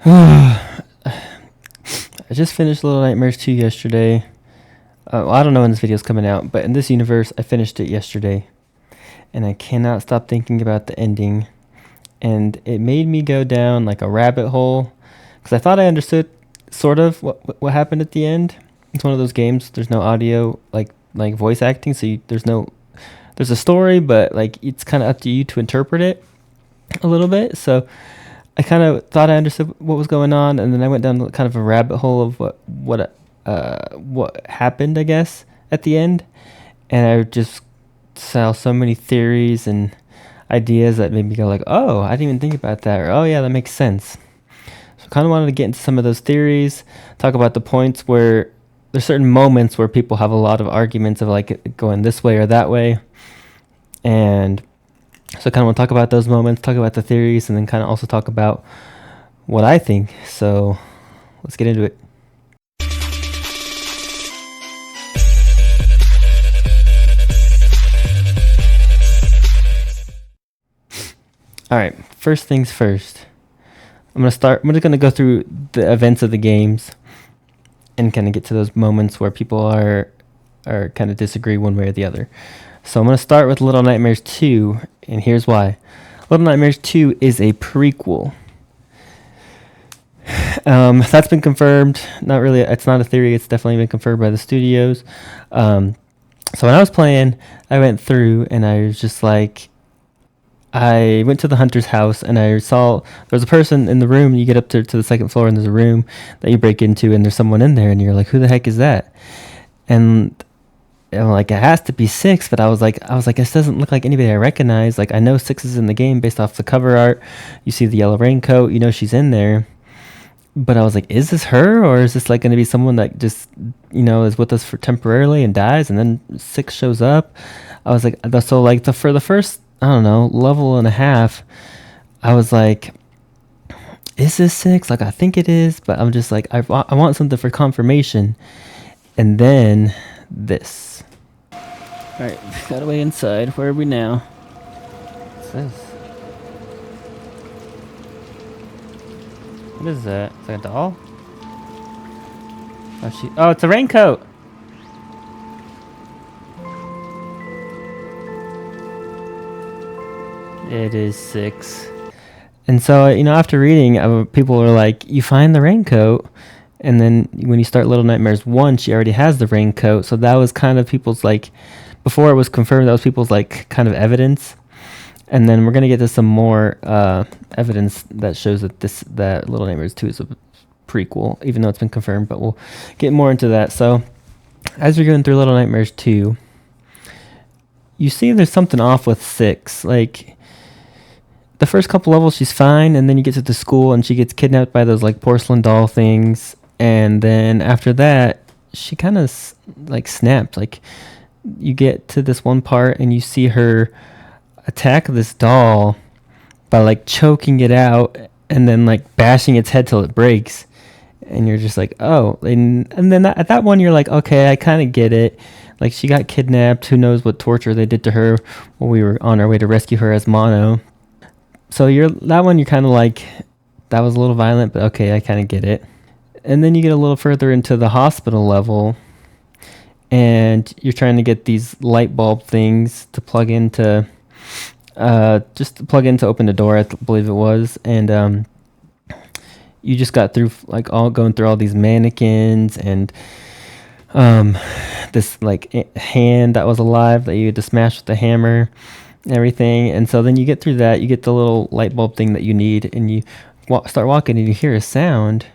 I just finished Little Nightmares 2 yesterday. Well, I don't know when this video is coming out, but in this universe, I finished it yesterday. And I cannot stop thinking about the ending. And it made me go down like a rabbit hole. Because I thought I understood sort of what happened at the end. It's one of those games, there's no audio, like voice acting, so there's a story, but like it's kind of up to you to interpret it a little bit. So I kind of thought I understood what was going on, and then I went down kind of a rabbit hole of what happened, I guess, at the end, and I just saw so many theories and ideas that made me go like, oh, I didn't even think about that, or oh yeah, that makes sense. So I kind of wanted to get into some of those theories, talk about the points where there's certain moments where people have a lot of arguments of like it going this way or that way, and so I kind of want to talk about those moments, talk about the theories, and then kind of also talk about what I think. So let's get into it. All right, first things first. I'm just going to go through the events of the games and kind of get to those moments where people are kind of disagree one way or the other. So I'm going to start with Little Nightmares 2, and here's why. Little Nightmares 2 is a prequel. That's been confirmed. Not really. It's not a theory. It's definitely been confirmed by the studios. So when I was playing, I went through, and I was just like, I went to the hunter's house, and I saw there was a person in the room. You get up to the second floor, and there's a room that you break into, and there's someone in there, and you're like, who the heck is that? And I'm like, it has to be Six, but I was like, this doesn't look like anybody I recognize. Like, I know Six is in the game based off the cover art. You see the yellow raincoat, you know she's in there. But I was like, is this her, or is this like going to be someone that just, is with us for temporarily and dies, and then Six shows up? I was like, so like for the first, I don't know, level and a half, I was like, is this Six? Like, I think it is, but I'm just like, I want something for confirmation. And then this. All right, got away inside. Where are we now? What's this? What is that? Is that a doll? Oh, it's a raincoat. It is Six. And so, after reading, people were like, you find the raincoat, and then when you start Little Nightmares 1, she already has the raincoat. So that was kind of people's like, before it was confirmed, that was people's like kind of evidence. And then we're gonna get to some more evidence that shows that Little Nightmares 2 is a prequel, even though it's been confirmed. But we'll get more into that. So as you're going through Little Nightmares 2, you see there's something off with Six. Like, the first couple levels she's fine, and then you get to the school and she gets kidnapped by those like porcelain doll things, and then after that she kind of like snapped. Like, you get to this one part and you see her attack this doll by like choking it out and then like bashing its head till it breaks, and you're just like, oh. And then at that one you're like, okay, I kind of get it. Like, she got kidnapped, who knows what torture they did to her while we were on our way to rescue her as Mono. So you're kind of like, that was a little violent, but okay, I kind of get it. And then you get a little further into the hospital level, and you're trying to get these light bulb things to plug into, open the door, I believe it was. And you just got through like going through all these mannequins and this like hand that was alive that you had to smash with the hammer. Everything. And so then you get through that, you get the little light bulb thing that you need, and you start walking and you hear a sound,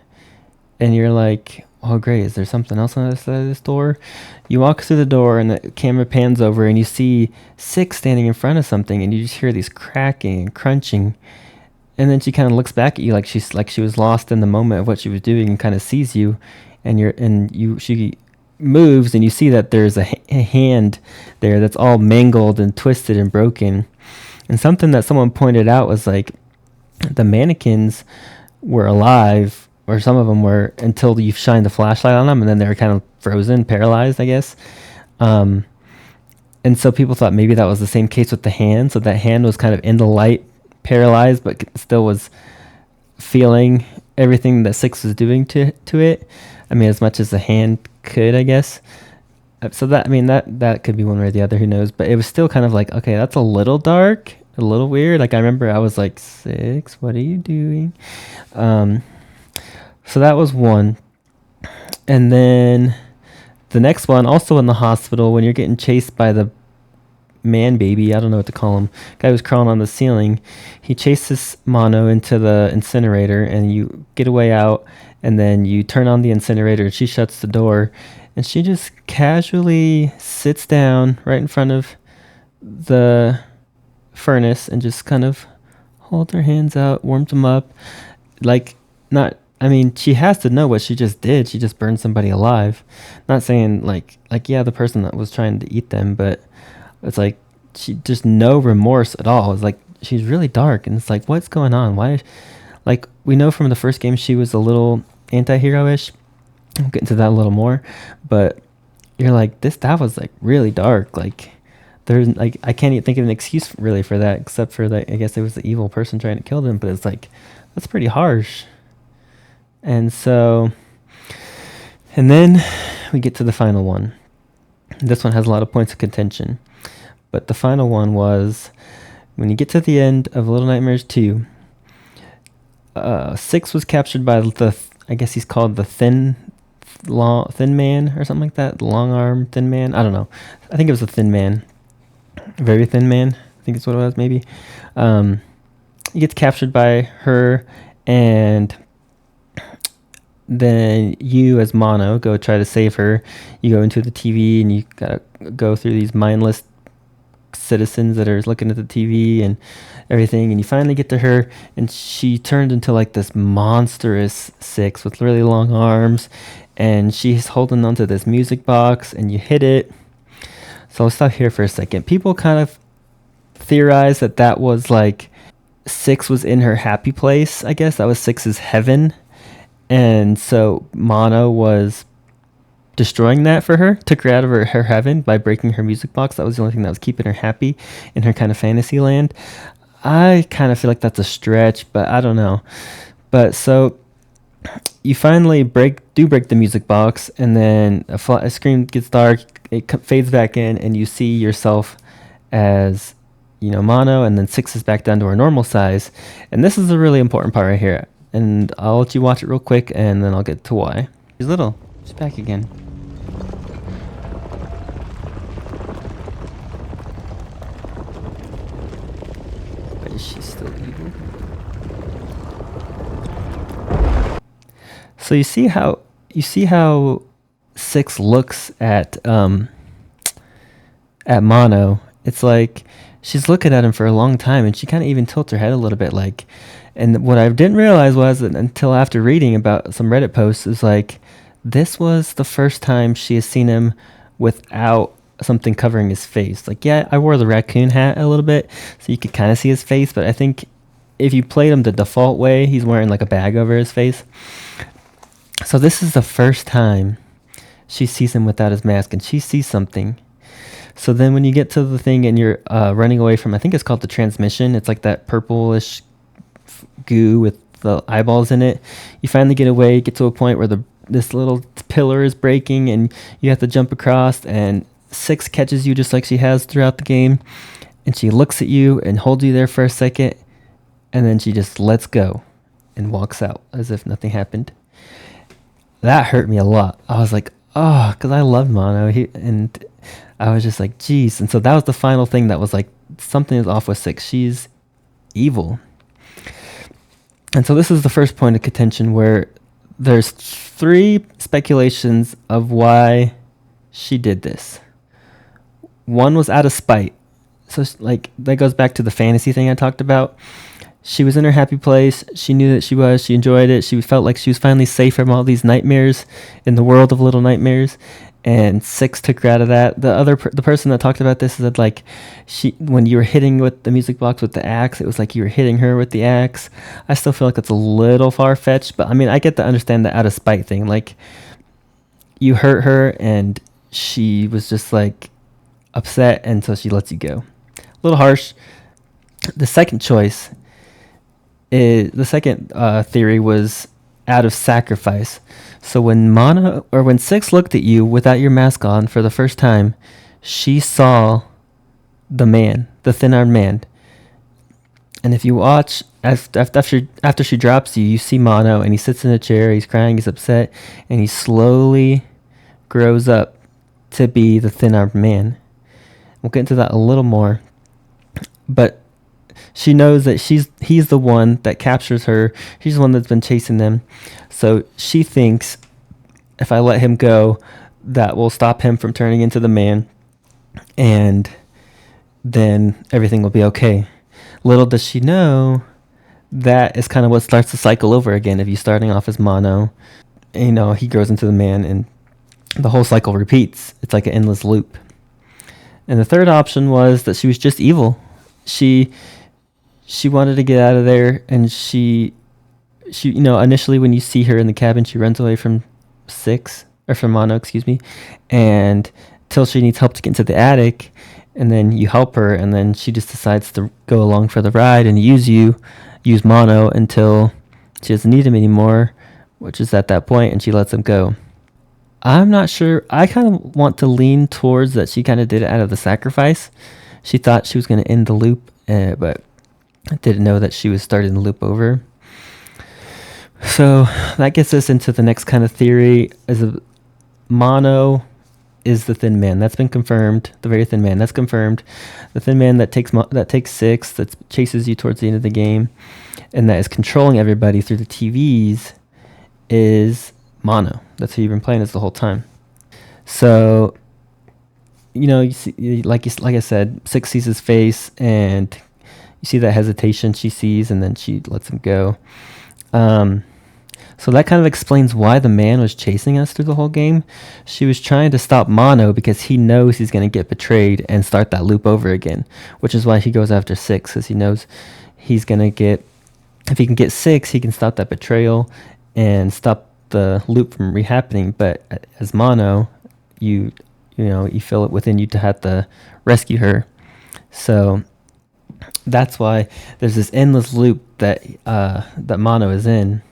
and you're like, oh great, is there something else on the other side of this door? You walk through the door and the camera pans over and you see Six standing in front of something, and you just hear these cracking and crunching, and then she kind of looks back at you like she was lost in the moment of what she was doing, and kind of sees you, and she moves, and you see that there's a hand there that's all mangled and twisted and broken. And something that someone pointed out was like, the mannequins were alive, or some of them were, until you shine the flashlight on them, and then they were kind of frozen, paralyzed, I guess. And so people thought maybe that was the same case with the hand. So that hand was kind of in the light, paralyzed, but still was feeling everything that Six was doing to it. I mean, as much as the hand could, I guess. So that, I mean, that could be one way or the other. Who knows? But it was still kind of like, okay, that's a little dark, a little weird. Like I remember, I was like, Six, what are you doing? Um, so that was one, and then the next one, also in the hospital, when you're getting chased by the man baby, I don't know what to call him, guy was crawling on the ceiling. He chases Mono into the incinerator, and you get a way out, and then you turn on the incinerator, and she shuts the door, and she just casually sits down right in front of the furnace and just kind of holds her hands out, warms them up, like not. I mean, she has to know what she just did. She just burned somebody alive. Not saying like yeah, the person that was trying to eat them, but it's like she just no remorse at all. It's like she's really dark, and it's like what's going on? Why? Like we know from the first game she was a little anti-hero-ish. I'll get into that a little more, but you're like that was like really dark. Like there's like I can't even think of an excuse really for that except for that I guess it was the evil person trying to kill them. But it's like that's pretty harsh. And so, and then we get to the final one. This one has a lot of points of contention. But the final one was when you get to the end of Little Nightmares 2, Six was captured by I guess he's called the thin man or something like that. The long arm thin man. I don't know. I think it was a thin man. Very thin man. I think it's what it was, maybe. He gets captured by her, and then you as Mono go try to save her. You go into the TV, and you gotta go through these mindless citizens that are looking at the TV and everything, and you finally get to her, and she turned into like this monstrous Six with really long arms, and she's holding onto this music box, and you hit it. So I'll stop here for a second. People kind of theorize that was like Six was in her happy place. I guess that was Six's heaven, and so Mono was destroying that for her, took her out of her heaven by breaking her music box. That was the only thing that was keeping her happy in her kind of fantasy land. I kind of feel like that's a stretch, but I don't know. But so you finally break the music box, and then a screen gets dark, it fades back in, and you see yourself as, you know, Mono, and then Six is back down to her normal size. And this is a really important part right here. And I'll let you watch it real quick, and then I'll get to why. She's little. She's back again. But is she still evil? So you see how Six looks at Mono. It's like she's looking at him for a long time, and she kind of even tilts her head a little bit, like. And what I didn't realize was that until after reading about some Reddit posts is like this was the first time she has seen him without something covering his face. Like, yeah, I wore the raccoon hat a little bit so you could kind of see his face, but I think if you played him the default way, he's wearing like a bag over his face. So this is the first time she sees him without his mask, and she sees something. So then when you get to the thing and you're running away from, I think it's called the transmission. It's like that purplish goo with the eyeballs in it. You finally get away, get to a point where this little pillar is breaking, and you have to jump across, and Six catches you just like she has throughout the game, and she looks at you and holds you there for a second, and then she just lets go and walks out as if nothing happened. That hurt me a lot. I was like, oh, because I love Mono, and I was just like, geez. And so that was the final thing that was like, something is off with Six. She's evil. And so this is the first point of contention where there's 3 speculations of why she did this. One was out of spite. So like that goes back to the fantasy thing I talked about. She was in her happy place. She knew that she enjoyed it. She felt like she was finally safe from all these nightmares in the world of Little Nightmares. And Six took her out of that. The person that talked about this said like when you were hitting with the music box with the axe, it was like you were hitting her with the axe. I still feel like that's a little far fetched, but I mean I get to understand the out of spite thing. Like you hurt her and she was just like upset, and so she lets you go. A little harsh. The second choice is the second theory was out of sacrifice. So when Six looked at you without your mask on for the first time, she saw the man, the thin-armed man. And if you watch after she drops you, you see Mono, and he sits in a chair. He's crying. He's upset, and he slowly grows up to be the thin-armed man. We'll get into that a little more, but she knows that he's the one that captures her. She's the one that's been chasing them, so she thinks if I let him go, that will stop him from turning into the man, and then everything will be okay. Little does she know that is kind of what starts the cycle over again. If you're starting off as Mono, he grows into the man, and the whole cycle repeats. It's like an endless loop. And the third option was that she was just evil. She wanted to get out of there, and she initially when you see her in the cabin, she runs away from Mono, excuse me, and till she needs help to get into the attic, and then you help her, and then she just decides to go along for the ride and use Mono until she doesn't need him anymore, which is at that point, and she lets him go. I'm not sure. I kind of want to lean towards that she kind of did it out of the sacrifice. She thought she was going to end the loop, but didn't know that she was starting the loop over. So that gets us into the next kind of theory. Mono is the thin man. That's been confirmed. The very thin man. That's confirmed. The thin man that takes Six, that chases you towards the end of the game, and that is controlling everybody through the TVs is Mono. That's who you've been playing as the whole time. So, you see, like I said, Six sees his face, and you see that hesitation she sees, and then she lets him go. So that kind of explains why the man was chasing us through the whole game. She was trying to stop Mono because he knows he's going to get betrayed and start that loop over again, which is why he goes after Six, because he knows he's going to get, if he can get Six, he can stop that betrayal and stop the loop from rehappening. But as Mono, you feel it within you to have to rescue her. So that's why there's this endless loop that Mono is in.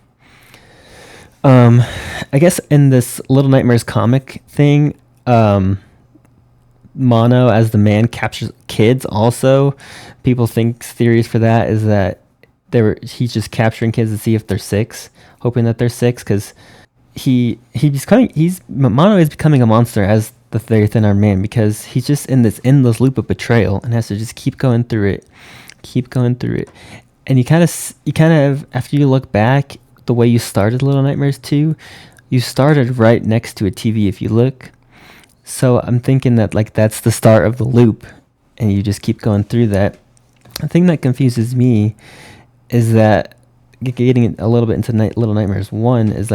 I guess in this Little Nightmares comic thing, Mono as the man captures kids also. People think theories for that is that he's just capturing kids to see if they're Six, hoping that they're Six, because Mono is becoming a monster as the very thin-armed man, because he's just in this endless loop of betrayal and has to just keep going through it. And you kind of after you look back, the way you started Little Nightmares 2, you started right next to a TV if you look. So I'm thinking that that's the start of the loop, and you just keep going through that. The thing that confuses me is that getting a little bit into Little Nightmares 1 is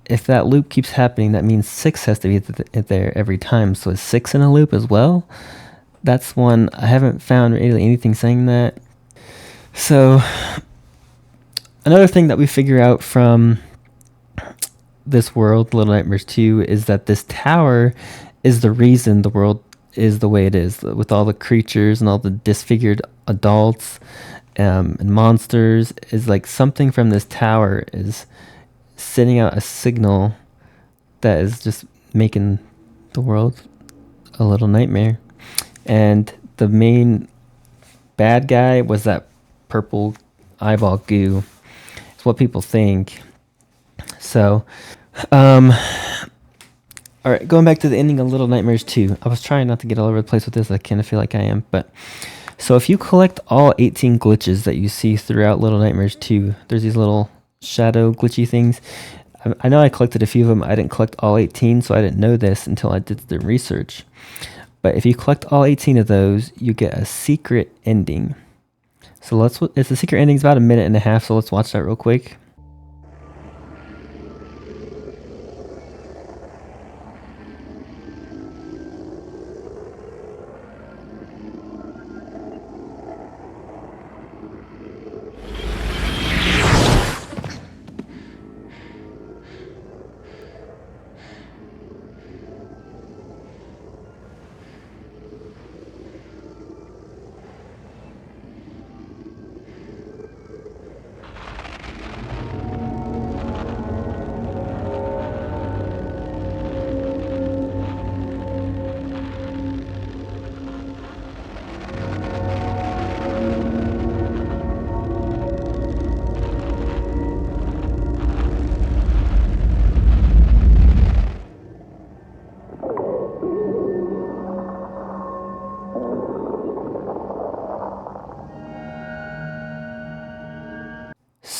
if that loop keeps happening, that means Six has to be there every time. So is Six in a loop as well? That's one. I haven't found really anything saying that. So another thing that we figure out from this world, Little Nightmares 2, is that this tower is the reason the world is the way it is, with all the creatures and all the disfigured adults and monsters. Is something from this tower is sending out a signal that is just making the world a little nightmare. And the main bad guy was that purple eyeball goo. It's what people think. So, all right, going back to the ending of Little Nightmares 2. I was trying not to get all over the place with this. I kind of feel like I am. But so if you collect all 18 glitches that you see throughout Little Nightmares 2, there's these little shadow glitchy things. I know I collected a few of them. I didn't collect all 18, so I didn't know this until I did the research. But if you collect all 18 of those, you get a secret ending. So it's a secret ending. It's about 1.5 minutes, so let's watch that real quick.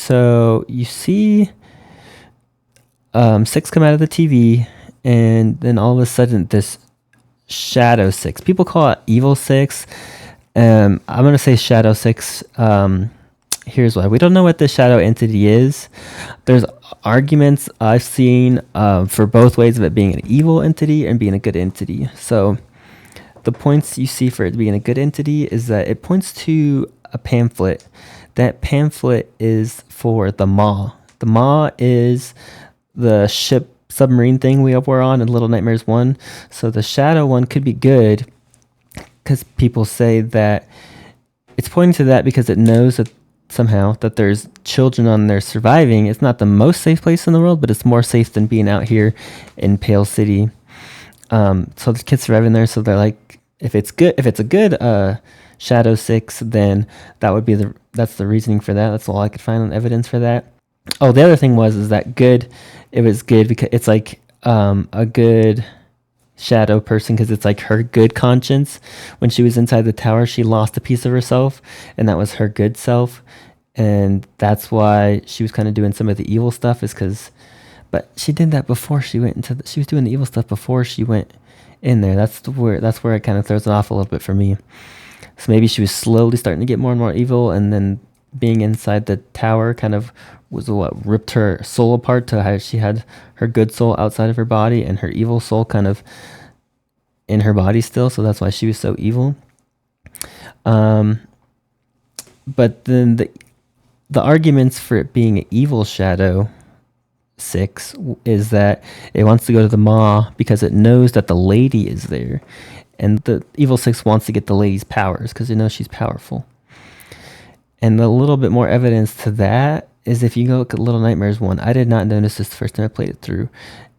So you see Six come out of the TV, and then all of a sudden this Shadow Six. People call it Evil Six. I'm gonna say Shadow Six. Here's why: we don't know what the shadow entity is. There's arguments I've seen for both ways of it being an evil entity and being a good entity. So the points you see for it being a good entity is that it points to a pamphlet. That pamphlet is for the Maw. The Maw is the ship submarine thing we were on in Little Nightmares 1. So the shadow one could be good because people say that it's pointing to that because it knows that somehow that there's children on there surviving. It's not the most safe place in the world, but it's more safe than being out here in Pale City. So the kids surviving there. So they're like, if it's a good Shadow Six, then that's the reasoning for that. That's all I could find on evidence for that. Oh, the other thing is that good. It was good because it's like a good shadow person because it's like her good conscience. When she was inside the tower, she lost a piece of herself, and that was her good self, and that's why she was kind of doing some of the evil stuff. But she did that before she went she was doing the evil stuff before she went in there. That's where it kind of throws it off a little bit for me. So maybe she was slowly starting to get more and more evil, and then being inside the tower kind of was what ripped her soul apart to how she had her good soul outside of her body and her evil soul kind of in her body still. So that's why she was so evil. But then the arguments for it being an evil Shadow Six is that it wants to go to the Maw because it knows that the lady is there. And the Evil Six wants to get the lady's powers because it knows she's powerful. And a little bit more evidence to that is if you go look at Little Nightmares 1, I did not notice this the first time I played it through.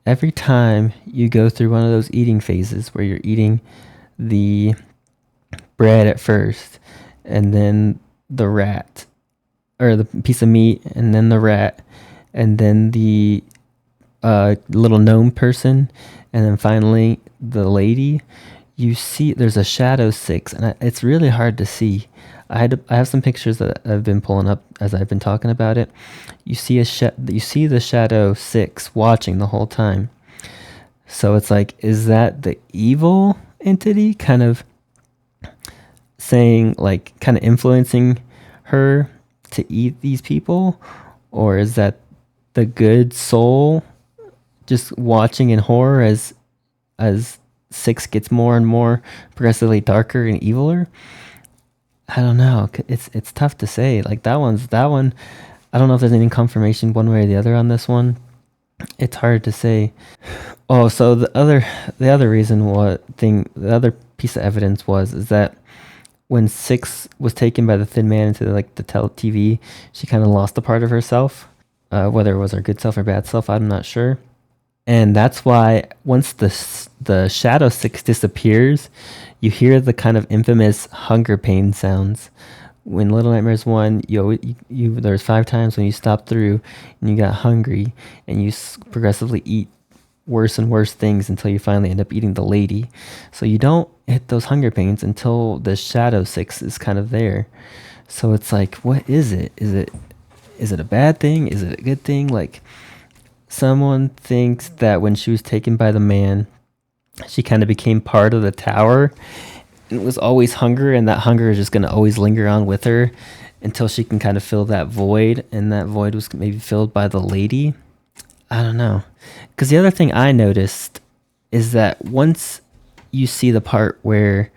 Every time you go through one of those eating phases where you're eating the bread at first, and then the rat, or the piece of meat, and then the rat, and then the little gnome person, and then finally the lady, you see there's a Shadow Six, and it's really hard to see. I have some pictures that I've been pulling up as I've been talking about it. You see the Shadow Six watching the whole time. So it's like, is that the evil entity kind of saying, like, kind of influencing her to eat these people, or is that the good soul just watching in horror as Six gets more and more progressively darker and eviler? I don't know. It's tough to say. Like that one. I don't know if there's any confirmation one way or the other on this one. It's hard to say. Oh, so the other reason the other piece of evidence is that when Six was taken by the Thin Man into like the TV, she kind of lost a part of herself. Whether it was her good self or bad self, I'm not sure. And that's why once the Shadow Six disappears, you hear the kind of infamous hunger pain sounds. When Little Nightmares 1, there's 5 times when you stop through and you got hungry and you progressively eat worse and worse things until you finally end up eating the lady. So you don't hit those hunger pains until the Shadow Six is kind of there. So it's like, what is it? Is it a bad thing? Is it a good thing? Like, someone thinks that when she was taken by the man, she kind of became part of the tower and was always hunger, and that hunger is just going to always linger on with her until she can kind of fill that void, and that void was maybe filled by the lady. I don't know. Because the other thing I noticed is that once you see the part where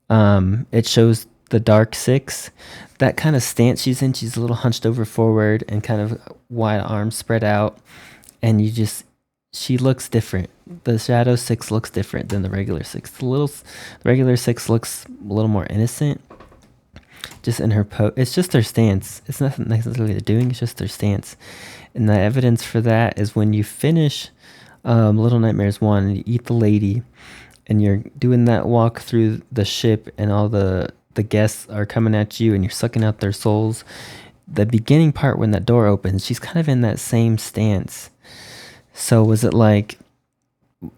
it shows the Dark Six, that kind of stance she's in, she's a little hunched over forward and kind of wide arms spread out, and she looks different. The Shadow Six looks different than the regular Six. The regular Six looks a little more innocent. Just in her it's just her stance. It's nothing necessarily they're doing. It's just their stance. And the evidence for that is when you finish Little Nightmares 1 and you eat the lady, and you're doing that walk through the ship, and all the guests are coming at you, and you're sucking out their souls. The beginning part when that door opens, she's kind of in that same stance. So was it like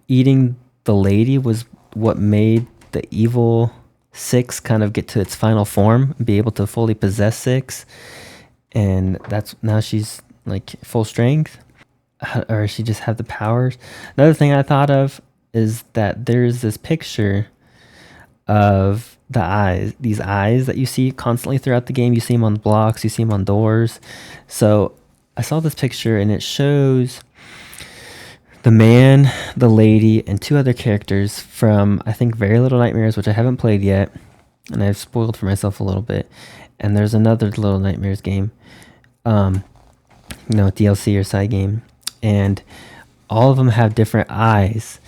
eating the lady was what made the evil Six kind of get to its final form and be able to fully possess Six? and that's now she's like full strength, or she just had the powers. Another thing I thought of is that there's this picture of the eyes, these eyes that you see constantly throughout the game. You see them on blocks, you see them on doors. So I saw this picture and it shows the man, the lady, and two other characters from, I think, Very Little Nightmares, which I haven't played yet, and I've spoiled for myself a little bit. And there's another Little Nightmares game, DLC or side game, and all of them have different eyes.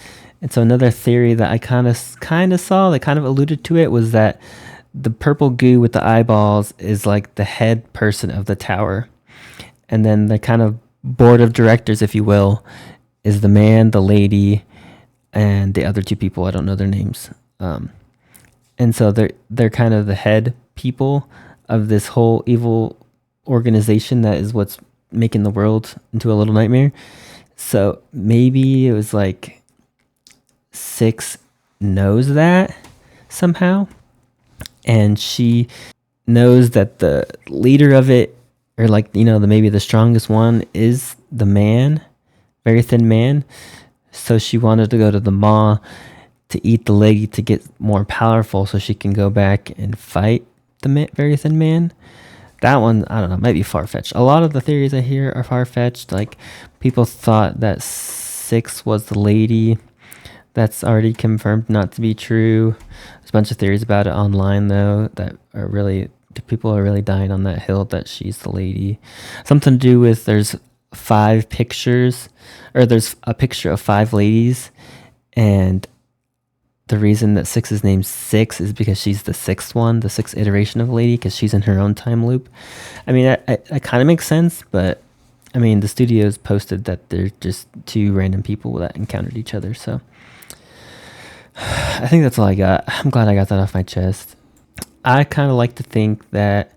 And so another theory that I kind of saw that kind of alluded to it was that the purple goo with the eyeballs is like the head person of the tower, and then the kind of board of directors, if you will, is the man, the lady, and the other two people. I don't know their names. And so they're kind of the head people of this whole evil organization that is what's making the world into a little nightmare. So maybe it was like Six knows that somehow, and she knows that the leader of it, or like, maybe the strongest one, is the man, very thin man. So she wanted to go to the maw to eat the lady to get more powerful, so she can go back and fight the very thin man. That one, I don't know, might be far-fetched. A lot of the theories I hear are far-fetched. Like, people thought that Six was the lady. That's already confirmed not to be true. There's a bunch of theories about it online, though, that are really, people are really dying on that hill that she's the lady. Something to do with there's 5 pictures, or there's a picture of 5 ladies, and the reason that Six is named Six is because she's the 6th one, the 6th iteration of lady, because she's in her own time loop. I mean, that kind of makes sense, but I mean, the studios posted that they're just 2 random people that encountered each other, so I think that's all I got. I'm glad I got that off my chest. I kind of like to think that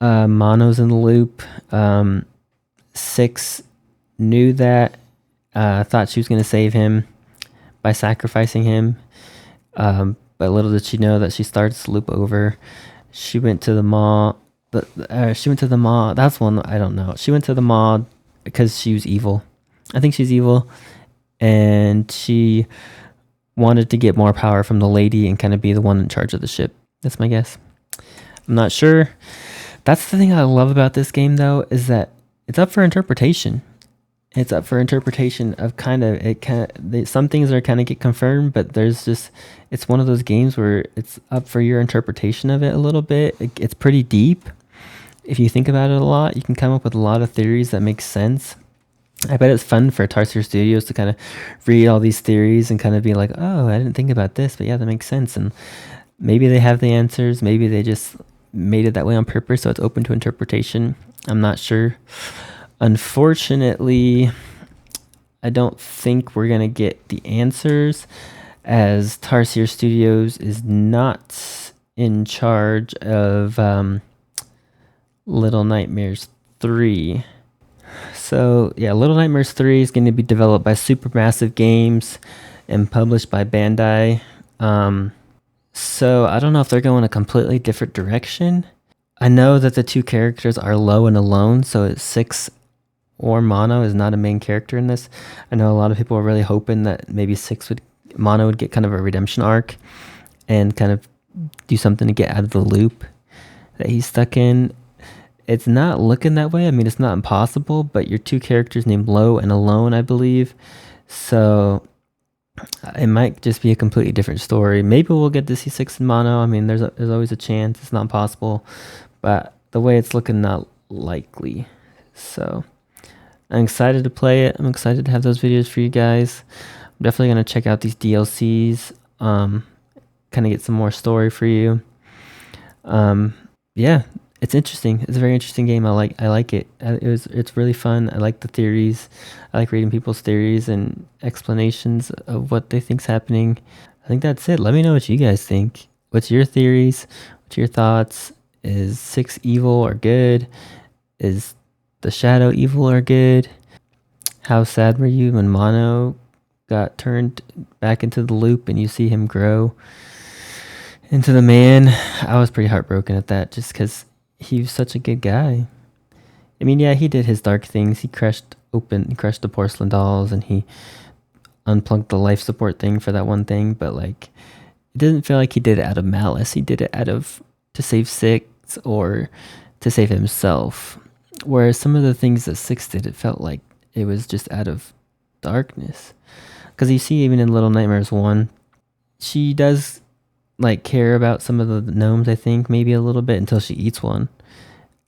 Mono's in the loop. Six knew that, thought she was going to save him by sacrificing him. But little did she know that she starts to loop over. She went to the mall. She went to the mall. That's one I don't know. She went to the mall because she was evil. I think she's evil, and she wanted to get more power from the lady and kind of be the one in charge of the ship. That's my guess. I'm not sure. That's the thing I love about this game, though, is that it's up for interpretation. It's up for interpretation of some things are kind of get confirmed, but it's one of those games where it's up for your interpretation of it a little bit. It's pretty deep. If you think about it a lot, you can come up with a lot of theories that make sense. I bet it's fun for Tarsier Studios to kind of read all these theories and kind of be like, oh, I didn't think about this, but yeah, that makes sense. And maybe they have the answers. Maybe they just made it that way on purpose, so it's open to interpretation. I'm not sure. Unfortunately, I don't think we're going to get the answers, as Tarsier Studios is not in charge of Little Nightmares 3. So, yeah, Little Nightmares 3 is going to be developed by Supermassive Games and published by Bandai. So, I don't know if they're going a completely different direction. I know that the 2 characters are Low and Alone, so it's Six or Mono is not a main character in this. I know a lot of people are really hoping that maybe Mono would get kind of a redemption arc and kind of do something to get out of the loop that he's stuck in. It's not looking that way. I mean, it's not impossible, but your 2 characters named Low and Alone, I believe. So it might just be a completely different story. Maybe we'll get to see Six and Mono. I mean, there's always a chance. It's not impossible, but the way it's looking, not likely. So I'm excited to play it. I'm excited to have those videos for you guys. I'm definitely going to check out these DLCs, kind of get some more story for you. Yeah, it's interesting. It's a very interesting game. I like it. It's really fun. I like the theories. I like reading people's theories and explanations of what they think's happening. I think that's it. Let me know what you guys think. What's your theories? What's your thoughts? Is Six evil or good? Is the Shadow evil or good? How sad were you when Mono got turned back into the loop and you see him grow into the man? I was pretty heartbroken at that, just because he was such a good guy. I mean, yeah, he did his dark things. He crushed the porcelain dolls, and he unplugged the life support thing for that one thing. But like, it doesn't feel like he did it out of malice. He did it out of to save Six or to save himself. Whereas some of the things that Six did, it felt like it was just out of darkness. Because you see, even in Little Nightmares 1, she does like care about some of the gnomes, I think, maybe a little bit until she eats one.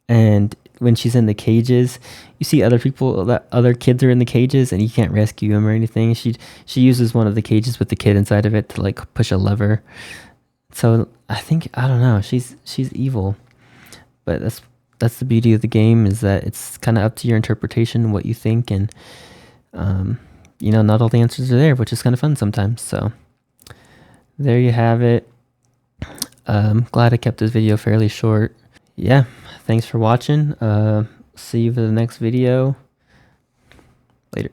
And when she's in the cages, you see other kids are in the cages, and you can't rescue them or anything. She uses one of the cages with the kid inside of it to like push a lever. So I don't know. She's evil, but that's the beauty of the game, is that it's kind of up to your interpretation, what you think, and not all the answers are there, which is kind of fun sometimes. So there you have it. Glad I kept this video fairly short. Yeah, thanks for watching. See you for the next video. Later.